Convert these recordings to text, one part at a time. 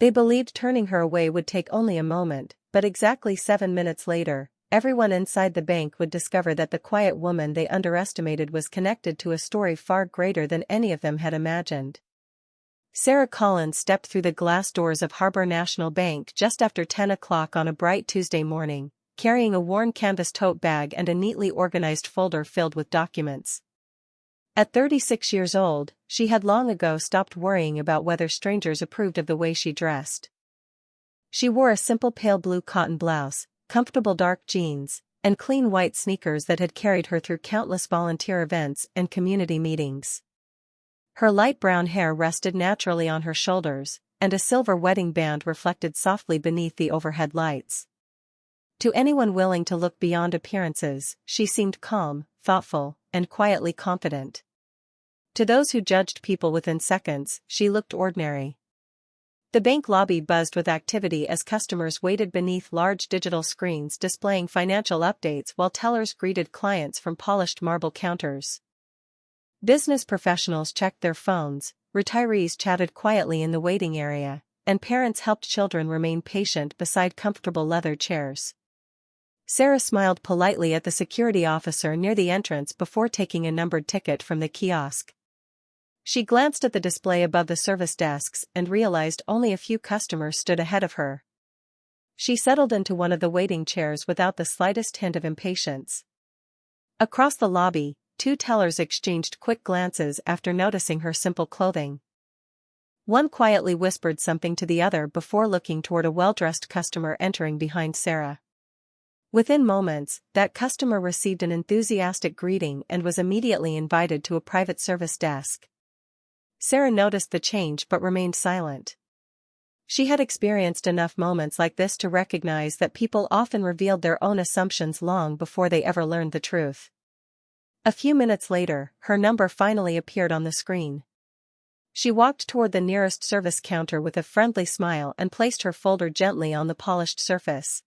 They believed turning her away would take only a moment, but exactly 7 minutes later, everyone inside the bank would discover that the quiet woman they underestimated was connected to a story far greater than any of them had imagined. Sarah Collins stepped through the glass doors of Harbor National Bank just after 10 o'clock on a bright Tuesday morning, carrying a worn canvas tote bag and a neatly organized folder filled with documents. At 36 years old, she had long ago stopped worrying about whether strangers approved of the way she dressed. She wore a simple pale blue cotton blouse, comfortable dark jeans, and clean white sneakers that had carried her through countless volunteer events and community meetings. Her light brown hair rested naturally on her shoulders, and a silver wedding band reflected softly beneath the overhead lights. To anyone willing to look beyond appearances, she seemed calm, thoughtful, and quietly confident. To those who judged people within seconds, she looked ordinary. The bank lobby buzzed with activity as customers waited beneath large digital screens displaying financial updates while tellers greeted clients from polished marble counters. Business professionals checked their phones, retirees chatted quietly in the waiting area, and parents helped children remain patient beside comfortable leather chairs. Sarah smiled politely at the security officer near the entrance before taking a numbered ticket from the kiosk. She glanced at the display above the service desks and realized only a few customers stood ahead of her. She settled into one of the waiting chairs without the slightest hint of impatience. Across the lobby, two tellers exchanged quick glances after noticing her simple clothing. One quietly whispered something to the other before looking toward a well-dressed customer entering behind Sarah. Within moments, that customer received an enthusiastic greeting and was immediately invited to a private service desk. Sarah noticed the change but remained silent. She had experienced enough moments like this to recognize that people often revealed their own assumptions long before they ever learned the truth. A few minutes later, her number finally appeared on the screen. She walked toward the nearest service counter with a friendly smile and placed her folder gently on the polished surface.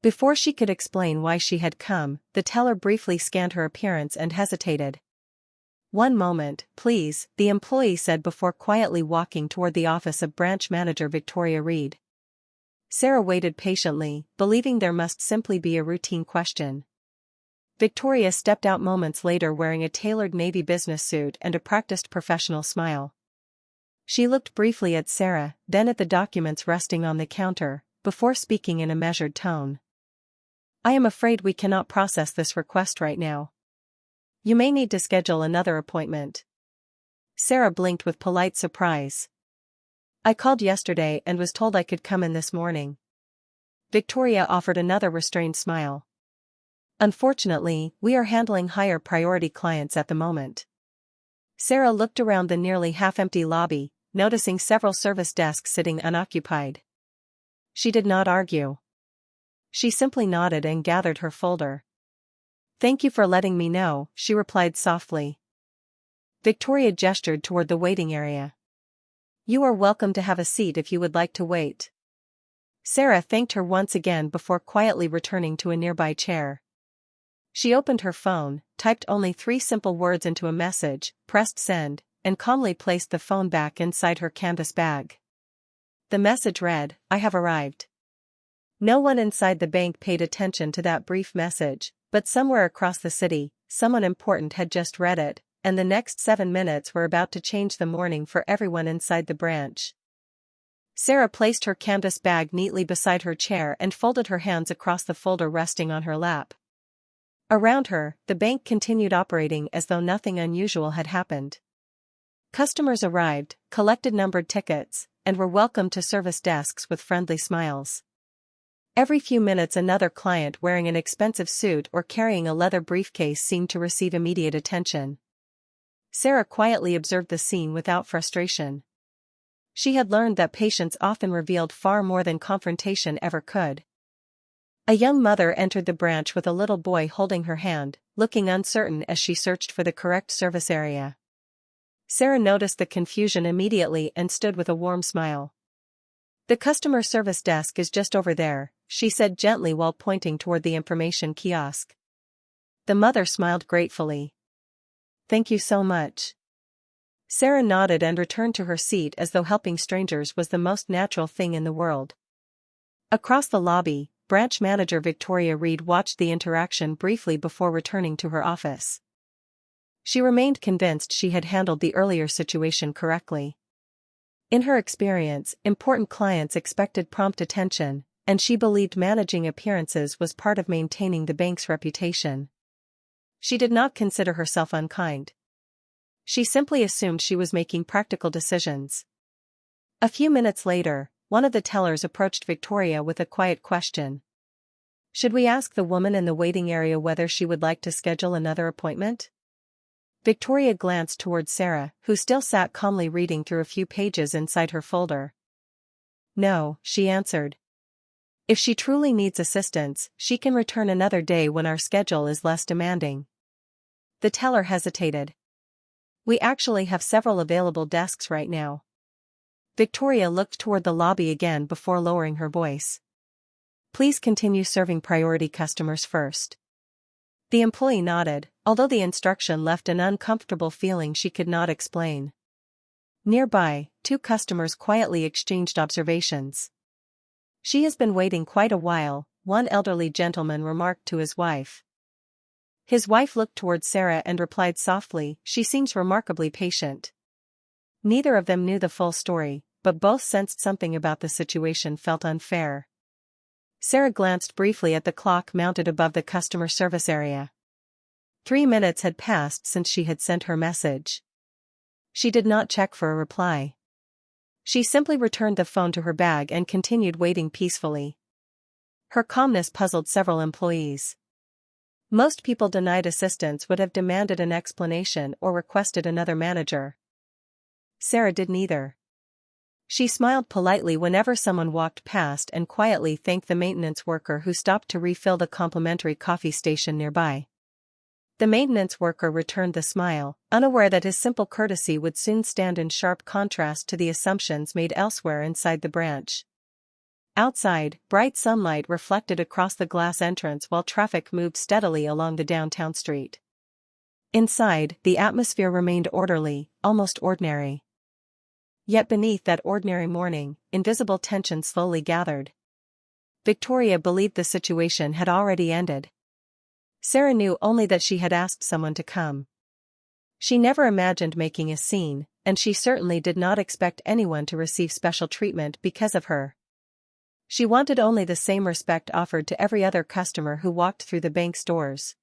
Before she could explain why she had come, the teller briefly scanned her appearance and hesitated. "One moment, please," the employee said before quietly walking toward the office of branch manager Victoria Reed. Sarah waited patiently, believing there must simply be a routine question. Victoria stepped out moments later wearing a tailored navy business suit and a practiced professional smile. She looked briefly at Sarah, then at the documents resting on the counter, before speaking in a measured tone. "I am afraid we cannot process this request right now. You may need to schedule another appointment." Sarah blinked with polite surprise. "I called yesterday and was told I could come in this morning." Victoria offered another restrained smile. "Unfortunately, we are handling higher priority clients at the moment." Sarah looked around the nearly half-empty lobby, noticing several service desks sitting unoccupied. She did not argue. She simply nodded and gathered her folder. "Thank you for letting me know," she replied softly. Victoria gestured toward the waiting area. "You are welcome to have a seat if you would like to wait." Sarah thanked her once again before quietly returning to a nearby chair. She opened her phone, typed only 3 simple words into a message, pressed send, and calmly placed the phone back inside her canvas bag. The message read, "I have arrived." No one inside the bank paid attention to that brief message, but somewhere across the city, someone important had just read it, and the next 7 minutes were about to change the morning for everyone inside the branch. Sarah placed her canvas bag neatly beside her chair and folded her hands across the folder resting on her lap. Around her, the bank continued operating as though nothing unusual had happened. Customers arrived, collected numbered tickets, and were welcomed to service desks with friendly smiles. Every few minutes another client wearing an expensive suit or carrying a leather briefcase seemed to receive immediate attention. Sarah quietly observed the scene without frustration. She had learned that patience often revealed far more than confrontation ever could. A young mother entered the branch with a little boy holding her hand, looking uncertain as she searched for the correct service area. Sarah noticed the confusion immediately and stood with a warm smile. "The customer service desk is just over there," she said gently while pointing toward the information kiosk. The mother smiled gratefully. "Thank you so much." Sarah nodded and returned to her seat as though helping strangers was the most natural thing in the world. Across the lobby, branch manager Victoria Reed watched the interaction briefly before returning to her office. She remained convinced she had handled the earlier situation correctly. In her experience, important clients expected prompt attention, and she believed managing appearances was part of maintaining the bank's reputation. She did not consider herself unkind. She simply assumed she was making practical decisions. A few minutes later, one of the tellers approached Victoria with a quiet question. "Should we ask the woman in the waiting area whether she would like to schedule another appointment?" Victoria glanced toward Sarah, who still sat calmly reading through a few pages inside her folder. "No," she answered. "If she truly needs assistance, she can return another day when our schedule is less demanding." The teller hesitated. "We actually have several available desks right now." Victoria looked toward the lobby again before lowering her voice. "Please continue serving priority customers first." The employee nodded, although the instruction left an uncomfortable feeling she could not explain. Nearby, two customers quietly exchanged observations. "She has been waiting quite a while," one elderly gentleman remarked to his wife. His wife looked toward Sarah and replied softly, "She seems remarkably patient." Neither of them knew the full story, but both sensed something about the situation felt unfair. Sarah glanced briefly at the clock mounted above the customer service area. 3 minutes had passed since she had sent her message. She did not check for a reply. She simply returned the phone to her bag and continued waiting peacefully. Her calmness puzzled several employees. Most people denied assistance would have demanded an explanation or requested another manager. Sarah did neither. She smiled politely whenever someone walked past and quietly thanked the maintenance worker who stopped to refill the complimentary coffee station nearby. The maintenance worker returned the smile, unaware that his simple courtesy would soon stand in sharp contrast to the assumptions made elsewhere inside the branch. Outside, bright sunlight reflected across the glass entrance while traffic moved steadily along the downtown street. Inside, the atmosphere remained orderly, almost ordinary. Yet beneath that ordinary morning, invisible tension slowly gathered. Victoria believed the situation had already ended. Sarah knew only that she had asked someone to come. She never imagined making a scene, and she certainly did not expect anyone to receive special treatment because of her. She wanted only the same respect offered to every other customer who walked through the bank's doors.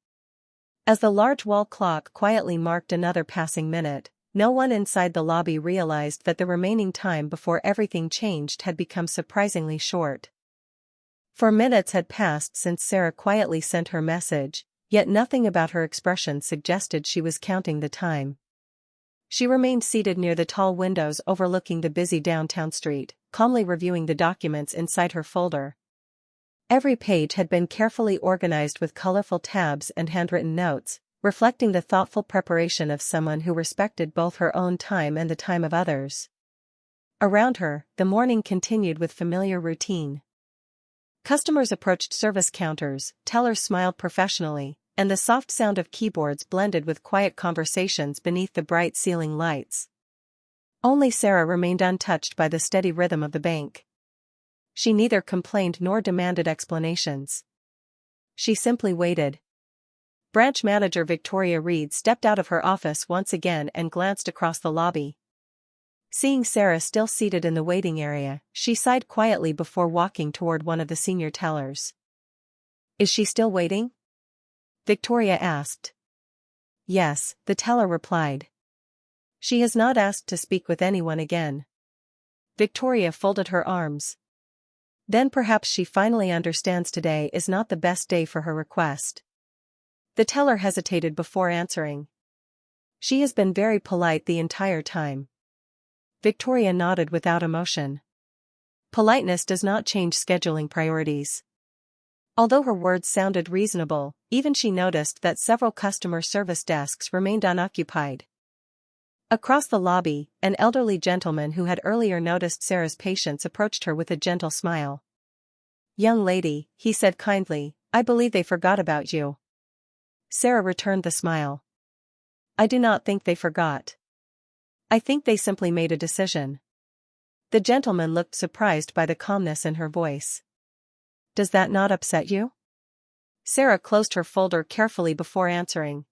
As the large wall clock quietly marked another passing minute, no one inside the lobby realized that the remaining time before everything changed had become surprisingly short. 4 minutes had passed since Sarah quietly sent her message, yet nothing about her expression suggested she was counting the time. She remained seated near the tall windows overlooking the busy downtown street, calmly reviewing the documents inside her folder. Every page had been carefully organized with colorful tabs and handwritten notes, reflecting the thoughtful preparation of someone who respected both her own time and the time of others. Around her, the morning continued with familiar routine. Customers approached service counters, tellers smiled professionally, and the soft sound of keyboards blended with quiet conversations beneath the bright ceiling lights. Only Sarah remained untouched by the steady rhythm of the bank. She neither complained nor demanded explanations. She simply waited. Branch manager Victoria Reed stepped out of her office once again and glanced across the lobby. Seeing Sarah still seated in the waiting area, she sighed quietly before walking toward one of the senior tellers. "Is she still waiting?" Victoria asked. "Yes," the teller replied. "She has not asked to speak with anyone again." Victoria folded her arms. Then perhaps she finally understands today is not the best day for her request. The teller hesitated before answering. "She has been very polite the entire time." Victoria nodded without emotion. Politeness does not change scheduling priorities. Although her words sounded reasonable, even she noticed that several customer service desks remained unoccupied. Across the lobby, an elderly gentleman who had earlier noticed Sarah's patience approached her with a gentle smile. "Young lady," he said kindly, "I believe they forgot about you." Sarah returned the smile. "I do not think they forgot." I think they simply made a decision. The gentleman looked surprised by the calmness in her voice. Does that not upset you? Sarah closed her folder carefully before answering.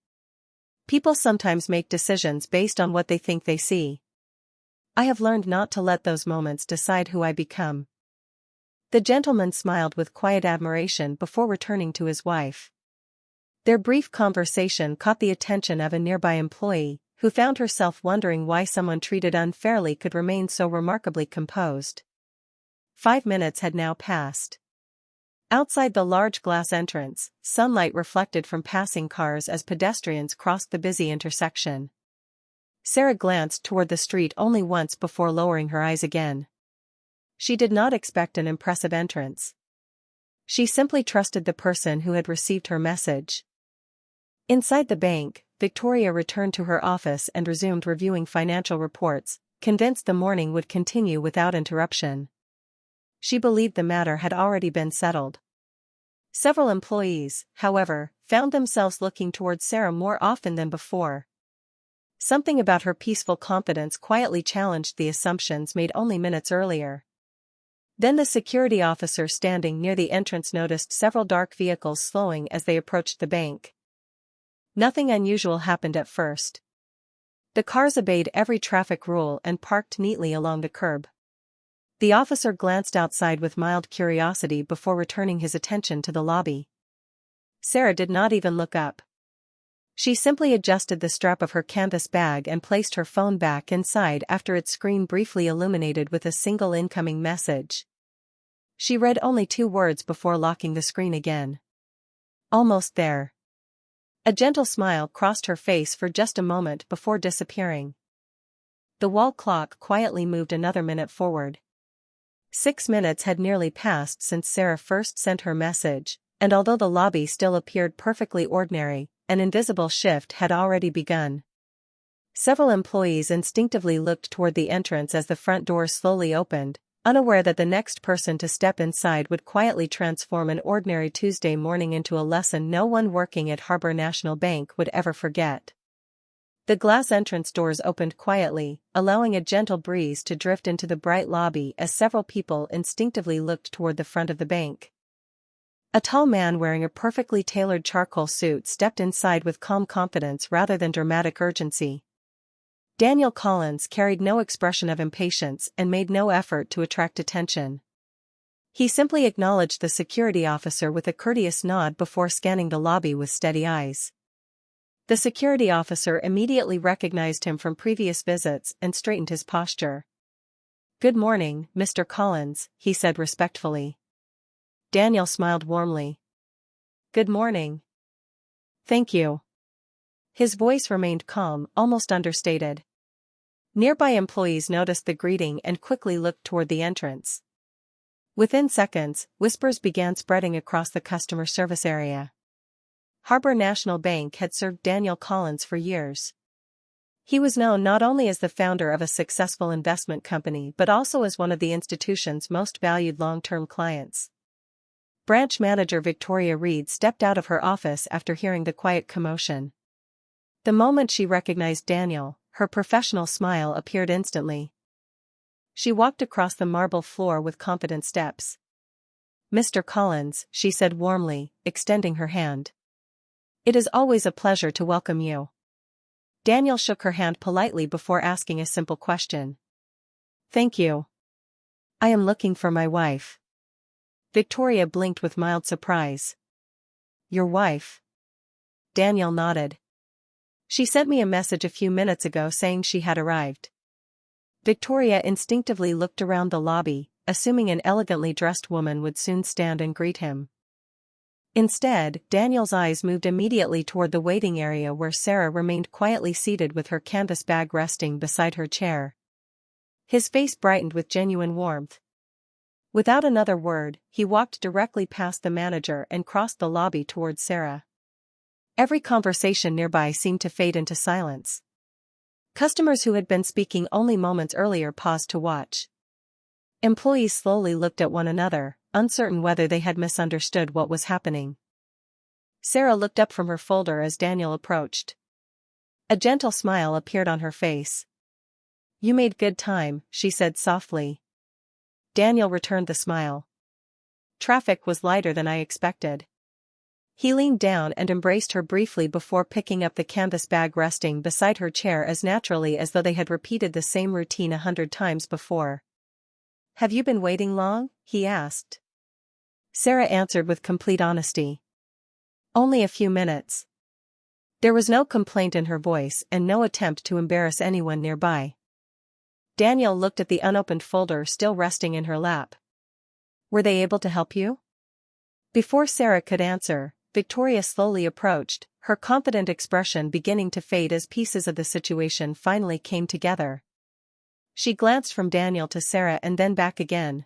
People sometimes make decisions based on what they think they see. I have learned not to let those moments decide who I become. The gentleman smiled with quiet admiration before returning to his wife. Their brief conversation caught the attention of a nearby employee, who found herself wondering why someone treated unfairly could remain so remarkably composed. 5 minutes had now passed. Outside the large glass entrance, sunlight reflected from passing cars as pedestrians crossed the busy intersection. Sarah glanced toward the street only once before lowering her eyes again. She did not expect an impressive entrance. She simply trusted the person who had received her message. Inside the bank, Victoria returned to her office and resumed reviewing financial reports, convinced the morning would continue without interruption. She believed the matter had already been settled. Several employees, however, found themselves looking toward Sarah more often than before. Something about her peaceful confidence quietly challenged the assumptions made only minutes earlier. Then the security officer standing near the entrance noticed several dark vehicles slowing as they approached the bank. Nothing unusual happened at first. The cars obeyed every traffic rule and parked neatly along the curb. The officer glanced outside with mild curiosity before returning his attention to the lobby. Sarah did not even look up. She simply adjusted the strap of her canvas bag and placed her phone back inside after its screen briefly illuminated with a single incoming message. She read only 2 words before locking the screen again. Almost there. A gentle smile crossed her face for just a moment before disappearing. The wall clock quietly moved another minute forward. 6 minutes had nearly passed since Sarah first sent her message, and although the lobby still appeared perfectly ordinary, an invisible shift had already begun. Several employees instinctively looked toward the entrance as the front door slowly opened, unaware that the next person to step inside would quietly transform an ordinary Tuesday morning into a lesson no one working at Harbor National Bank would ever forget. The glass entrance doors opened quietly, allowing a gentle breeze to drift into the bright lobby as several people instinctively looked toward the front of the bank. A tall man wearing a perfectly tailored charcoal suit stepped inside with calm confidence rather than dramatic urgency. Daniel Collins carried no expression of impatience and made no effort to attract attention. He simply acknowledged the security officer with a courteous nod before scanning the lobby with steady eyes. The security officer immediately recognized him from previous visits and straightened his posture. "Good morning, Mr. Collins," he said respectfully. Daniel smiled warmly. "Good morning." "Thank you." His voice remained calm, almost understated. Nearby employees noticed the greeting and quickly looked toward the entrance. Within seconds, whispers began spreading across the customer service area. Harbor National Bank had served Daniel Collins for years. He was known not only as the founder of a successful investment company but also as one of the institution's most valued long-term clients. Branch manager Victoria Reed stepped out of her office after hearing the quiet commotion. The moment she recognized Daniel, her professional smile appeared instantly. She walked across the marble floor with confident steps. "Mr. Collins," she said warmly, extending her hand. "It is always a pleasure to welcome you." Daniel shook her hand politely before asking a simple question. "Thank you. I am looking for my wife." Victoria blinked with mild surprise. "Your wife?" Daniel nodded. "She sent me a message a few minutes ago saying she had arrived." Victoria instinctively looked around the lobby, assuming an elegantly dressed woman would soon stand and greet him. Instead, Daniel's eyes moved immediately toward the waiting area where Sarah remained quietly seated with her canvas bag resting beside her chair. His face brightened with genuine warmth. Without another word, he walked directly past the manager and crossed the lobby toward Sarah. Every conversation nearby seemed to fade into silence. Customers who had been speaking only moments earlier paused to watch. Employees slowly looked at one another, uncertain whether they had misunderstood what was happening. Sarah looked up from her folder as Daniel approached. A gentle smile appeared on her face. You made good time, she said softly. Daniel returned the smile. Traffic was lighter than I expected. He leaned down and embraced her briefly before picking up the canvas bag resting beside her chair as naturally as though they had repeated the same routine 100 times before. Have you been waiting long? He asked. Sarah answered with complete honesty. Only a few minutes. There was no complaint in her voice and no attempt to embarrass anyone nearby. Daniel looked at the unopened folder still resting in her lap. Were they able to help you? Before Sarah could answer, Victoria slowly approached, her confident expression beginning to fade as pieces of the situation finally came together. She glanced from Daniel to Sarah and then back again.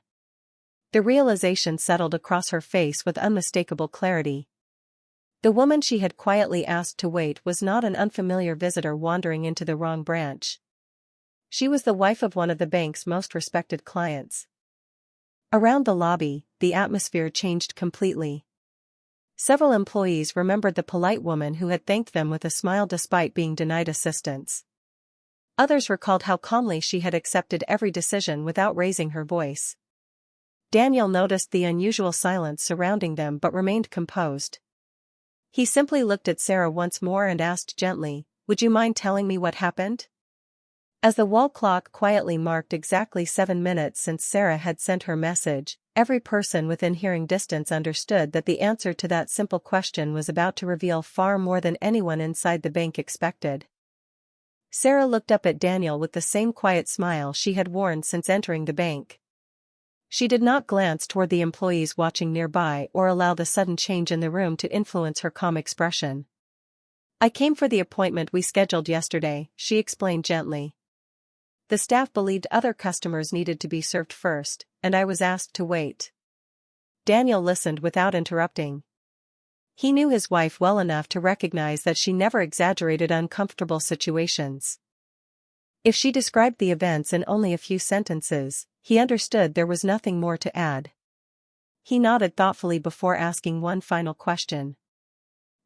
The realization settled across her face with unmistakable clarity. The woman she had quietly asked to wait was not an unfamiliar visitor wandering into the wrong branch. She was the wife of one of the bank's most respected clients. Around the lobby, the atmosphere changed completely. Several employees remembered the polite woman who had thanked them with a smile despite being denied assistance. Others recalled how calmly she had accepted every decision without raising her voice. Daniel noticed the unusual silence surrounding them but remained composed. He simply looked at Sarah once more and asked gently, "Would you mind telling me what happened?" As the wall clock quietly marked exactly 7 minutes since Sarah had sent her message, every person within hearing distance understood that the answer to that simple question was about to reveal far more than anyone inside the bank expected. Sarah looked up at Daniel with the same quiet smile she had worn since entering the bank. She did not glance toward the employees watching nearby or allow the sudden change in the room to influence her calm expression. "I came for the appointment we scheduled yesterday," she explained gently. "The staff believed other customers needed to be served first, and I was asked to wait." Daniel listened without interrupting. He knew his wife well enough to recognize that she never exaggerated uncomfortable situations. If she described the events in only a few sentences, he understood there was nothing more to add. He nodded thoughtfully before asking one final question.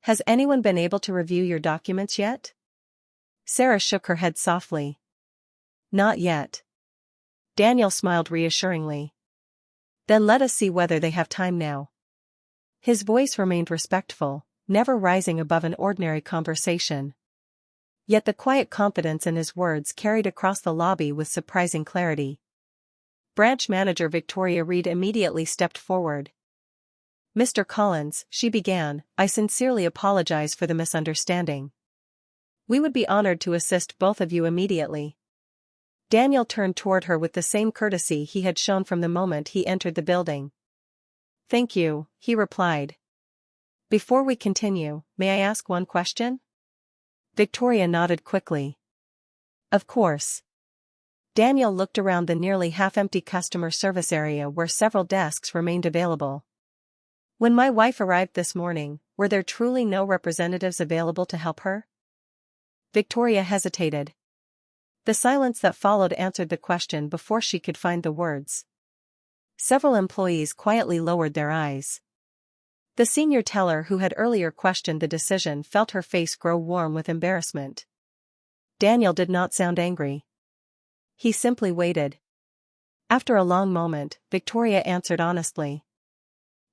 "Has anyone been able to review your documents yet?" Sarah shook her head softly. "Not yet." Daniel smiled reassuringly. "Then let us see whether they have time now." His voice remained respectful, never rising above an ordinary conversation. Yet the quiet confidence in his words carried across the lobby with surprising clarity. Branch manager Victoria Reed immediately stepped forward. "Mr. Collins," she began, "I sincerely apologize for the misunderstanding. We would be honored to assist both of you immediately." Daniel turned toward her with the same courtesy he had shown from the moment he entered the building. "Thank you," he replied. "Before we continue, may I ask one question?" Victoria nodded quickly. "Of course." Daniel looked around the nearly half-empty customer service area where several desks remained available. "When my wife arrived this morning, were there truly no representatives available to help her?" Victoria hesitated. The silence that followed answered the question before she could find the words. Several employees quietly lowered their eyes. The senior teller who had earlier questioned the decision felt her face grow warm with embarrassment. Daniel did not sound angry. He simply waited. After a long moment, Victoria answered honestly.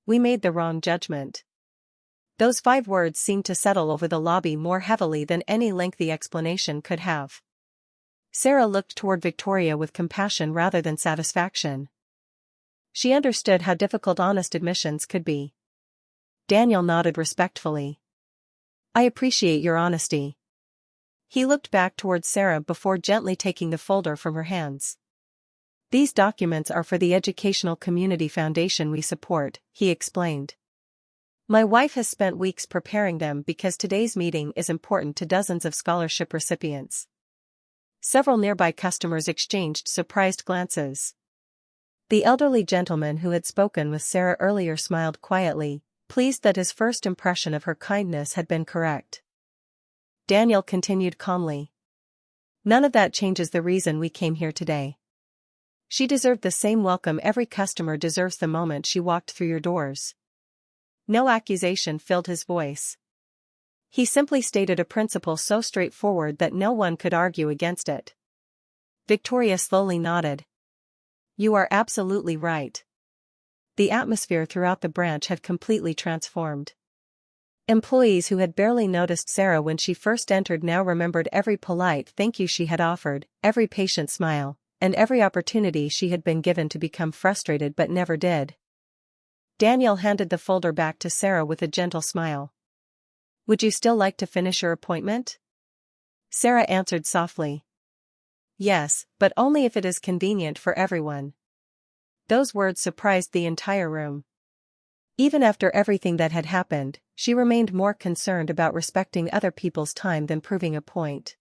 "We made the wrong judgment." Those 5 words seemed to settle over the lobby more heavily than any lengthy explanation could have. Sarah looked toward Victoria with compassion rather than satisfaction. She understood how difficult honest admissions could be. Daniel nodded respectfully. "I appreciate your honesty." He looked back toward Sarah before gently taking the folder from her hands. "These documents are for the Educational Community Foundation we support," he explained. "My wife has spent weeks preparing them because today's meeting is important to dozens of scholarship recipients." Several nearby customers exchanged surprised glances. The elderly gentleman who had spoken with Sarah earlier smiled quietly, pleased that his first impression of her kindness had been correct. Daniel continued calmly. "None of that changes the reason we came here today. She deserved the same welcome every customer deserves the moment she walked through your doors." No accusation filled his voice. He simply stated a principle so straightforward that no one could argue against it. Victoria slowly nodded. You are absolutely right. The atmosphere throughout the branch had completely transformed. Employees who had barely noticed Sarah when she first entered now remembered every polite thank you she had offered, every patient smile, and every opportunity she had been given to become frustrated but never did. Daniel handed the folder back to Sarah with a gentle smile. Would you still like to finish your appointment? Sarah answered softly. Yes, but only if it is convenient for everyone. Those words surprised the entire room. Even after everything that had happened, she remained more concerned about respecting other people's time than proving a point.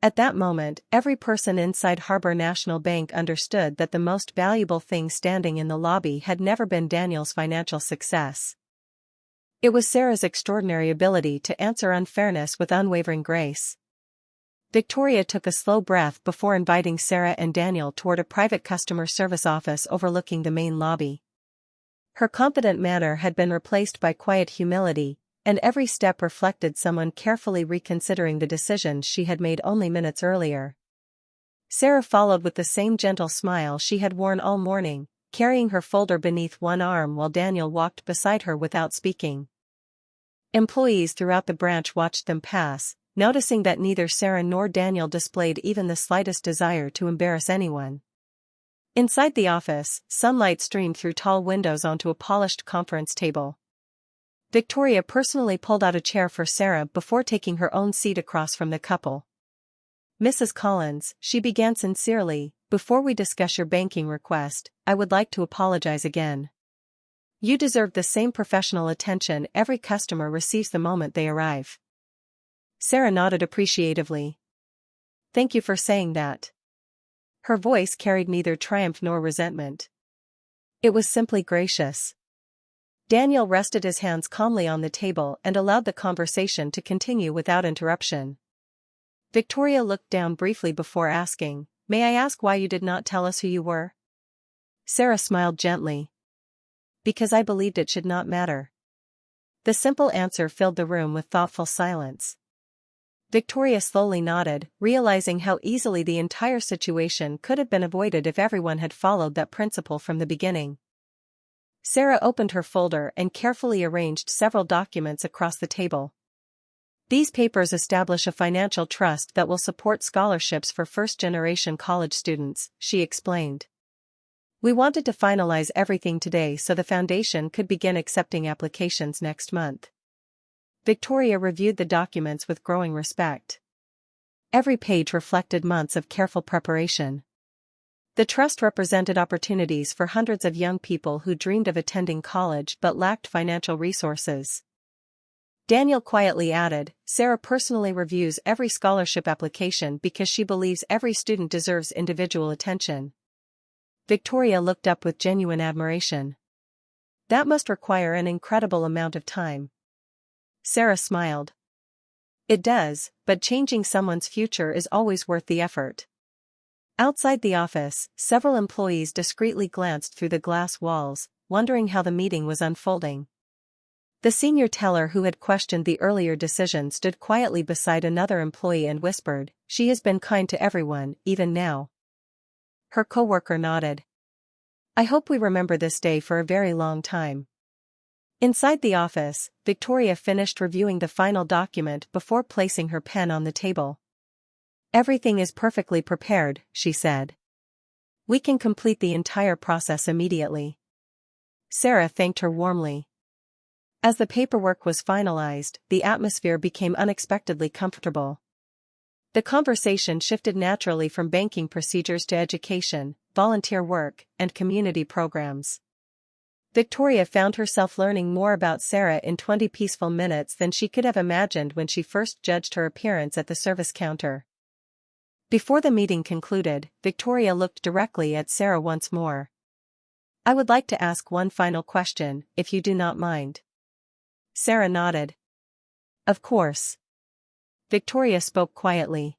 At that moment, every person inside Harbor National Bank understood that the most valuable thing standing in the lobby had never been Daniel's financial success. It was Sarah's extraordinary ability to answer unfairness with unwavering grace. Victoria took a slow breath before inviting Sarah and Daniel toward a private customer service office overlooking the main lobby. Her confident manner had been replaced by quiet humility, and every step reflected someone carefully reconsidering the decisions she had made only minutes earlier. Sarah followed with the same gentle smile she had worn all morning, carrying her folder beneath one arm while Daniel walked beside her without speaking. Employees throughout the branch watched them pass, noticing that neither Sarah nor Daniel displayed even the slightest desire to embarrass anyone. Inside the office, sunlight streamed through tall windows onto a polished conference table. Victoria personally pulled out a chair for Sarah before taking her own seat across from the couple. Mrs. Collins, she began sincerely, before we discuss your banking request, I would like to apologize again. You deserve the same professional attention every customer receives the moment they arrive. Sarah nodded appreciatively. Thank you for saying that. Her voice carried neither triumph nor resentment. It was simply gracious. Daniel rested his hands calmly on the table and allowed the conversation to continue without interruption. Victoria looked down briefly before asking, May I ask why you did not tell us who you were? Sarah smiled gently. Because I believed it should not matter. The simple answer filled the room with thoughtful silence. Victoria slowly nodded, realizing how easily the entire situation could have been avoided if everyone had followed that principle from the beginning. Sarah opened her folder and carefully arranged several documents across the table. These papers establish a financial trust that will support scholarships for first-generation college students, she explained. We wanted to finalize everything today so the foundation could begin accepting applications next month. Victoria reviewed the documents with growing respect. Every page reflected months of careful preparation. The trust represented opportunities for hundreds of young people who dreamed of attending college but lacked financial resources. Daniel quietly added, Sarah personally reviews every scholarship application because she believes every student deserves individual attention. Victoria looked up with genuine admiration. That must require an incredible amount of time. Sarah smiled. It does, but changing someone's future is always worth the effort. Outside the office, several employees discreetly glanced through the glass walls, wondering how the meeting was unfolding. The senior teller who had questioned the earlier decision stood quietly beside another employee and whispered, She has been kind to everyone, even now. Her coworker nodded. I hope we remember this day for a very long time. Inside the office, Victoria finished reviewing the final document before placing her pen on the table. Everything is perfectly prepared, she said. We can complete the entire process immediately. Sarah thanked her warmly. As the paperwork was finalized, the atmosphere became unexpectedly comfortable. The conversation shifted naturally from banking procedures to education, volunteer work, and community programs. Victoria found herself learning more about Sarah in 20 peaceful minutes than she could have imagined when she first judged her appearance at the service counter. Before the meeting concluded, Victoria looked directly at Sarah once more. I would like to ask one final question, if you do not mind. Sarah nodded. Of course. Victoria spoke quietly.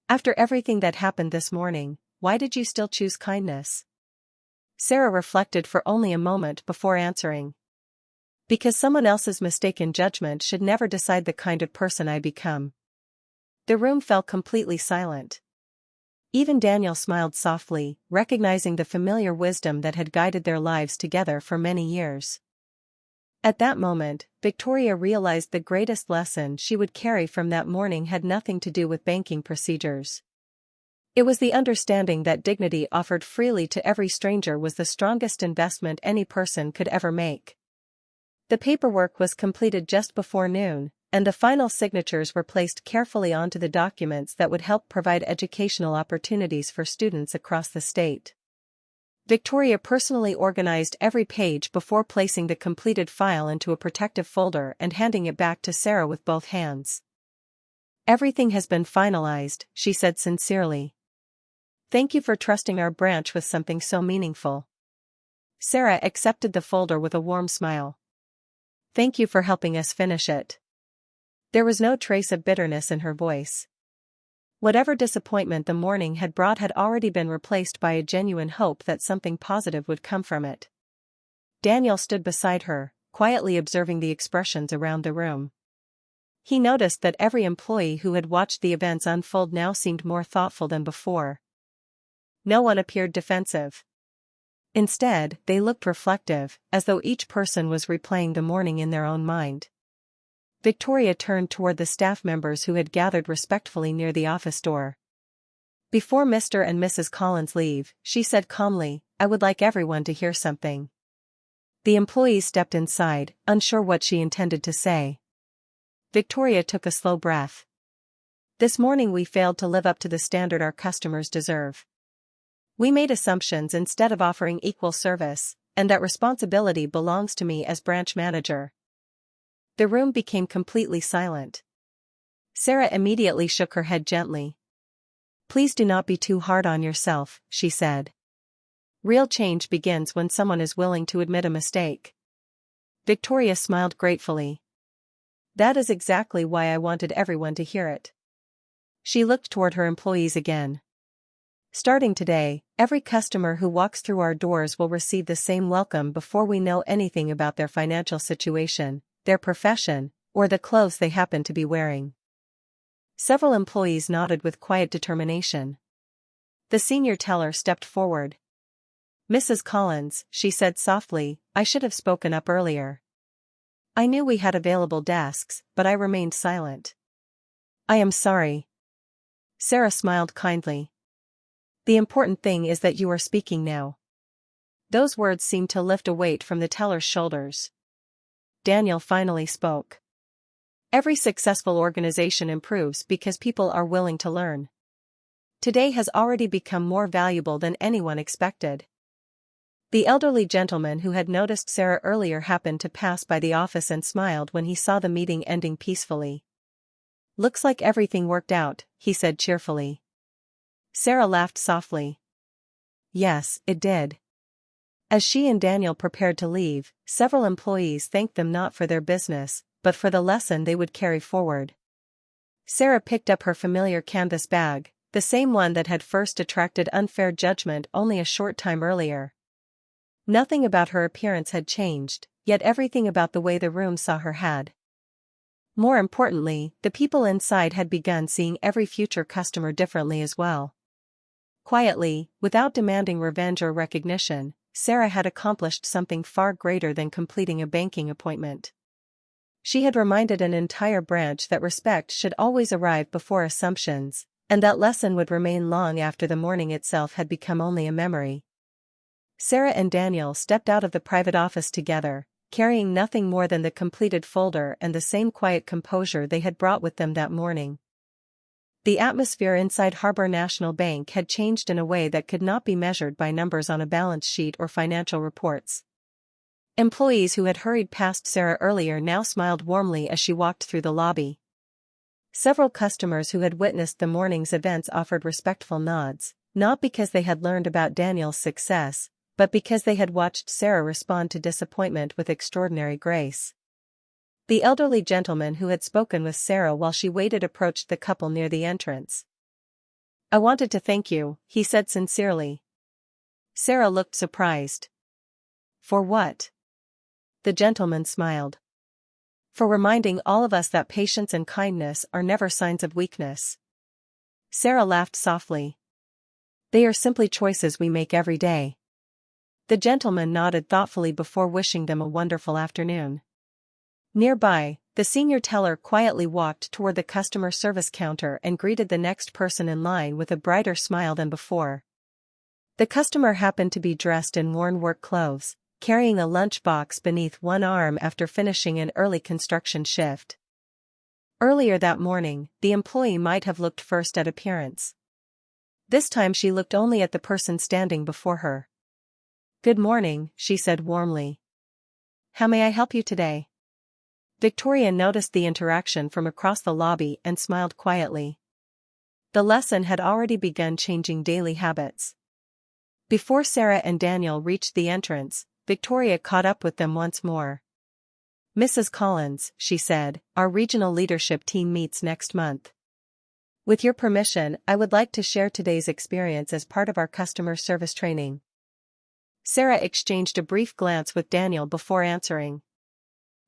After everything that happened this morning, why did you still choose kindness? Sarah reflected for only a moment before answering. Because someone else's mistaken judgment should never decide the kind of person I become. The room fell completely silent. Even Daniel smiled softly, recognizing the familiar wisdom that had guided their lives together for many years. At that moment, Victoria realized the greatest lesson she would carry from that morning had nothing to do with banking procedures. It was the understanding that dignity offered freely to every stranger was the strongest investment any person could ever make. The paperwork was completed just before noon, and the final signatures were placed carefully onto the documents that would help provide educational opportunities for students across the state. Victoria personally organized every page before placing the completed file into a protective folder and handing it back to Sarah with both hands. "Everything has been finalized," she said sincerely. "Thank you for trusting our branch with something so meaningful." Sarah accepted the folder with a warm smile. "Thank you for helping us finish it." There was no trace of bitterness in her voice. Whatever disappointment the morning had brought had already been replaced by a genuine hope that something positive would come from it. Daniel stood beside her, quietly observing the expressions around the room. He noticed that every employee who had watched the events unfold now seemed more thoughtful than before. No one appeared defensive. Instead, they looked reflective, as though each person was replaying the morning in their own mind. Victoria turned toward the staff members who had gathered respectfully near the office door. "Before Mr. and Mrs. Collins leave," she said calmly, "I would like everyone to hear something." The employees stepped inside, unsure what she intended to say. Victoria took a slow breath. "This morning we failed to live up to the standard our customers deserve. We made assumptions instead of offering equal service, and that responsibility belongs to me as branch manager." The room became completely silent. Sarah immediately shook her head gently. "Please do not be too hard on yourself," she said. "Real change begins when someone is willing to admit a mistake." Victoria smiled gratefully. "That is exactly why I wanted everyone to hear it." She looked toward her employees again. "Starting today, every customer who walks through our doors will receive the same welcome before we know anything about their financial situation, their profession, or the clothes they happen to be wearing." Several employees nodded with quiet determination. The senior teller stepped forward. "Mrs. Collins," she said softly, "I should have spoken up earlier. I knew we had available desks, but I remained silent." "I am sorry." Sarah smiled kindly. "The important thing is that you are speaking now." Those words seemed to lift a weight from the teller's shoulders. Daniel finally spoke. "Every successful organization improves because people are willing to learn. Today has already become more valuable than anyone expected." The elderly gentleman who had noticed Sarah earlier happened to pass by the office and smiled when he saw the meeting ending peacefully. "Looks like everything worked out," he said cheerfully. Sarah laughed softly. "Yes, it did." As she and Daniel prepared to leave, several employees thanked them not for their business, but for the lesson they would carry forward. Sarah picked up her familiar canvas bag, the same one that had first attracted unfair judgment only a short time earlier. Nothing about her appearance had changed, yet everything about the way the room saw her had. More importantly, the people inside had begun seeing every future customer differently as well. Quietly, without demanding revenge or recognition, Sarah had accomplished something far greater than completing a banking appointment. She had reminded an entire branch that respect should always arrive before assumptions, and that lesson would remain long after the morning itself had become only a memory. Sarah and Daniel stepped out of the private office together, carrying nothing more than the completed folder and the same quiet composure they had brought with them that morning. The atmosphere inside Harbor National Bank had changed in a way that could not be measured by numbers on a balance sheet or financial reports. Employees who had hurried past Sarah earlier now smiled warmly as she walked through the lobby. Several customers who had witnessed the morning's events offered respectful nods, not because they had learned about Daniel's success, but because they had watched Sarah respond to disappointment with extraordinary grace. The elderly gentleman who had spoken with Sarah while she waited approached the couple near the entrance. "I wanted to thank you," he said sincerely. Sarah looked surprised. "For what?" The gentleman smiled. "For reminding all of us that patience and kindness are never signs of weakness." Sarah laughed softly. They are simply choices we make every day. The gentleman nodded thoughtfully before wishing them a wonderful afternoon. Nearby, the senior teller quietly walked toward the customer service counter and greeted the next person in line with a brighter smile than before. The customer happened to be dressed in worn work clothes, carrying a lunchbox beneath one arm after finishing an early construction shift. Earlier that morning, the employee might have looked first at appearance. This time she looked only at the person standing before her. "Good morning," she said warmly. "How may I help you today?" Victoria noticed the interaction from across the lobby and smiled quietly. The lesson had already begun changing daily habits. Before Sarah and Daniel reached the entrance, Victoria caught up with them once more. "Mrs. Collins," she said, "our regional leadership team meets next month. With your permission, I would like to share today's experience as part of our customer service training." Sarah exchanged a brief glance with Daniel before answering.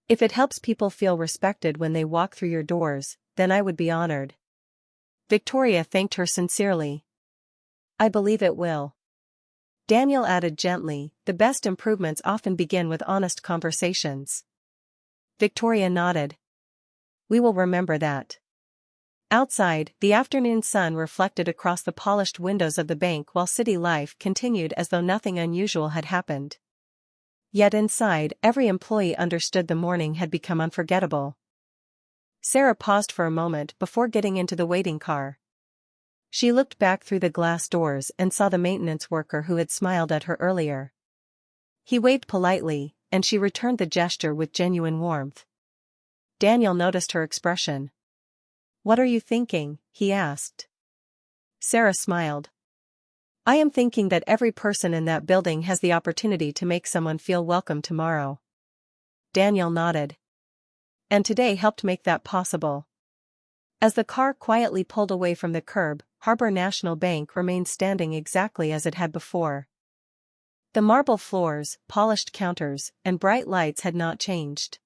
"If it helps people feel respected when they walk through your doors, then I would be honored." Victoria thanked her sincerely. "I believe it will." Daniel added gently, "The best improvements often begin with honest conversations." Victoria nodded. "We will remember that." Outside, the afternoon sun reflected across the polished windows of the bank while city life continued as though nothing unusual had happened. Yet inside, every employee understood the morning had become unforgettable. Sarah paused for a moment before getting into the waiting car. She looked back through the glass doors and saw the maintenance worker who had smiled at her earlier. He waved politely, and she returned the gesture with genuine warmth. Daniel noticed her expression. "What are you thinking?" he asked. Sarah smiled. "I am thinking that every person in that building has the opportunity to make someone feel welcome tomorrow." Daniel nodded. "And today helped make that possible." As the car quietly pulled away from the curb, Harbor National Bank remained standing exactly as it had before. The marble floors, polished counters, and bright lights had not changed.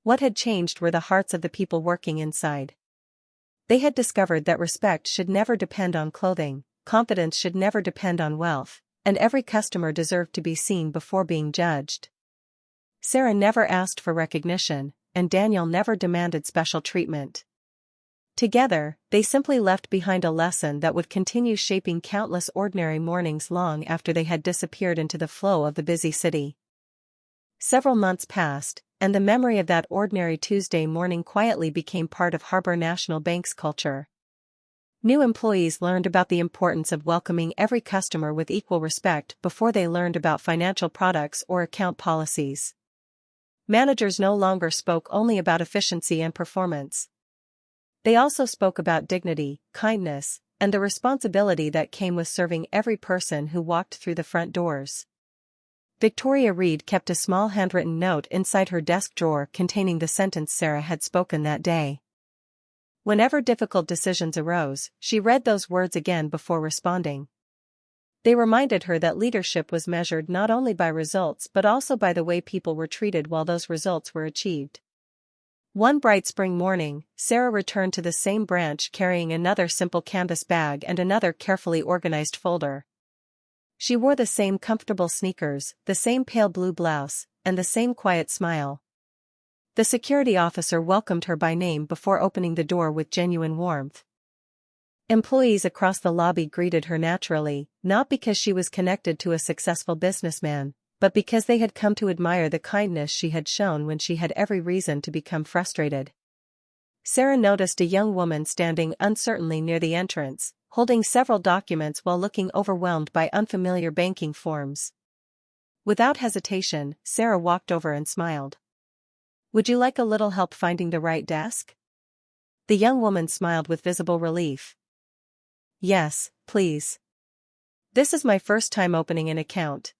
What had changed were the hearts of the people working inside. They had discovered that respect should never depend on clothing, confidence should never depend on wealth, and every customer deserved to be seen before being judged. Sarah never asked for recognition, and Daniel never demanded special treatment. Together, they simply left behind a lesson that would continue shaping countless ordinary mornings long after they had disappeared into the flow of the busy city. Several months passed, and the memory of that ordinary Tuesday morning quietly became part of Harbor National Bank's culture. New employees learned about the importance of welcoming every customer with equal respect before they learned about financial products or account policies. Managers no longer spoke only about efficiency and performance. They also spoke about dignity, kindness, and the responsibility that came with serving every person who walked through the front doors. Victoria Reed kept a small handwritten note inside her desk drawer containing the sentence Sarah had spoken that day. Whenever difficult decisions arose, she read those words again before responding. They reminded her that leadership was measured not only by results but also by the way people were treated while those results were achieved. One bright spring morning, Sarah returned to the same branch carrying another simple canvas bag and another carefully organized folder. She wore the same comfortable sneakers, the same pale blue blouse, and the same quiet smile. The security officer welcomed her by name before opening the door with genuine warmth. Employees across the lobby greeted her naturally, not because she was connected to a successful businessman, but because they had come to admire the kindness she had shown when she had every reason to become frustrated. Sarah noticed a young woman standing uncertainly near the entrance, holding several documents while looking overwhelmed by unfamiliar banking forms. Without hesitation, Sarah walked over and smiled. "Would you like a little help finding the right desk?" The young woman smiled with visible relief. "Yes, please. This is my first time opening an account."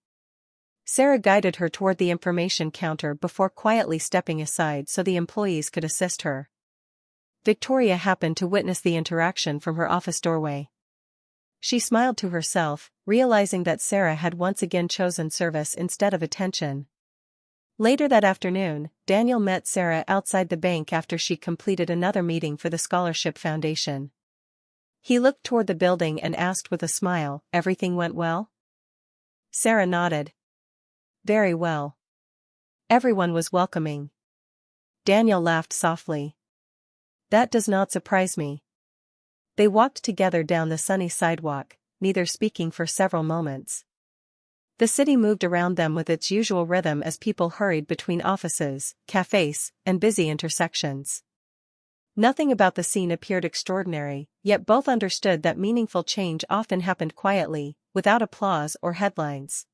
Sarah guided her toward the information counter before quietly stepping aside so the employees could assist her. Victoria happened to witness the interaction from her office doorway. She smiled to herself, realizing that Sarah had once again chosen service instead of attention. Later that afternoon, Daniel met Sarah outside the bank after she completed another meeting for the Scholarship Foundation. He looked toward the building and asked with a smile, "Everything went well?" Sarah nodded. "Very well. Everyone was welcoming." Daniel laughed softly. "That does not surprise me." They walked together down the sunny sidewalk, neither speaking for several moments. The city moved around them with its usual rhythm as people hurried between offices, cafes, and busy intersections. Nothing about the scene appeared extraordinary, yet both understood that meaningful change often happened quietly, without applause or headlines.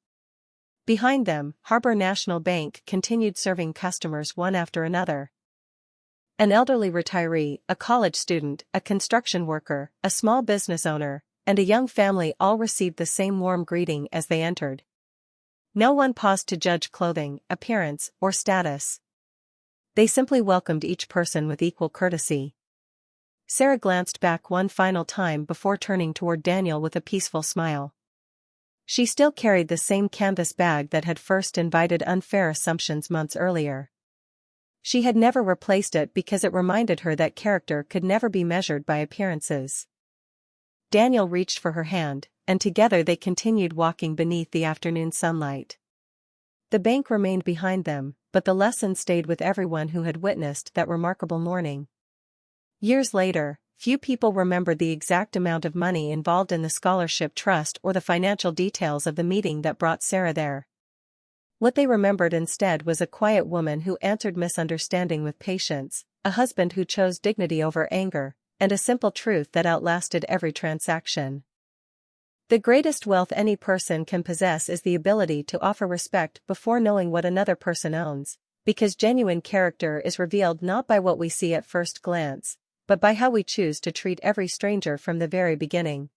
Behind them, Harbor National Bank continued serving customers one after another. An elderly retiree, a college student, a construction worker, a small business owner, and a young family all received the same warm greeting as they entered. No one paused to judge clothing, appearance, or status. They simply welcomed each person with equal courtesy. Sarah glanced back one final time before turning toward Daniel with a peaceful smile. She still carried the same canvas bag that had first invited unfair assumptions months earlier. She had never replaced it because it reminded her that character could never be measured by appearances. Daniel reached for her hand, and together they continued walking beneath the afternoon sunlight. The bank remained behind them, but the lesson stayed with everyone who had witnessed that remarkable morning. Years later, few people remembered the exact amount of money involved in the scholarship trust or the financial details of the meeting that brought Sarah there. What they remembered instead was a quiet woman who answered misunderstanding with patience, a husband who chose dignity over anger, and a simple truth that outlasted every transaction. The greatest wealth any person can possess is the ability to offer respect before knowing what another person owns, because genuine character is revealed not by what we see at first glance, but by how we choose to treat every stranger from the very beginning.